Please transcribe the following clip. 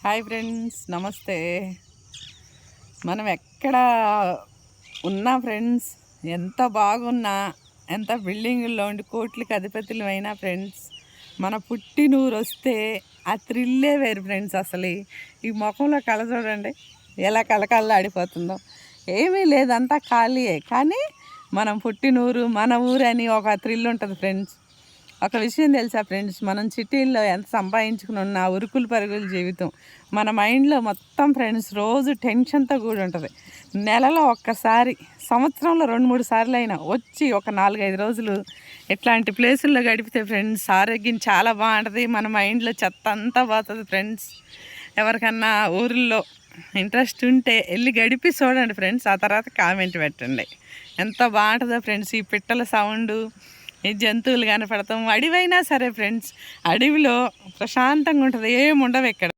Hi friends, నమస్తే. మనం ఎక్కడ ఉన్నా ఫ్రెండ్స్, ఎంత బాగున్నా, ఎంత బిల్డింగుల్లో ఉండి కోట్లకి అధిపతులమైనా ఫ్రెండ్స్, మన పుట్టినూరు వస్తే ఆ థ్రిల్లే వేరు ఫ్రెండ్స్. అసలు ఈ ముఖంలో కళ చూడండి ఎలా కళకళలాడిపోతుందో. ఏమీ లేదంతా ఖాళీయే, కానీ మనం పుట్టినూరు మన ఊరు అని ఒక థ్రిల్ ఉంటుంది ఫ్రెండ్స్. ఒక విషయం తెలుసా ఫ్రెండ్స్, మనం సిటీల్లో ఎంత సంపాదించుకుని ఉన్నా ఉరుకులు పరుగుల జీవితం, మన మైండ్లో మొత్తం ఫ్రెండ్స్ రోజు టెన్షన్తో కూడి ఉంటుంది. నెలలో ఒక్కసారి, సంవత్సరంలో 2-3 సార్లు అయినా వచ్చి ఒక 4-5 రోజులు ఇట్లాంటి ప్లేసుల్లో గడిపితే ఫ్రెండ్స్ ఆరోగ్యం చాలా బాగుంటుంది. మన మైండ్లో చెత్త అంతా పోతుంది ఫ్రెండ్స్. ఎవరికన్నా ఊరిలో ఇంట్రెస్ట్ ఉంటే వెళ్ళి గడిపి చూడండి ఫ్రెండ్స్. ఆ తర్వాత కామెంట్ పెట్టండి ఎంత బాగుంటుందో ఫ్రెండ్స్. ఈ పిట్టల సౌండు, ఈ జంతువులు కనపడతాం. అడవైనా సరే ఫ్రెండ్స్, అడవిలో ప్రశాంతంగా ఉంటుంది, ఏముండవు ఇక్కడ.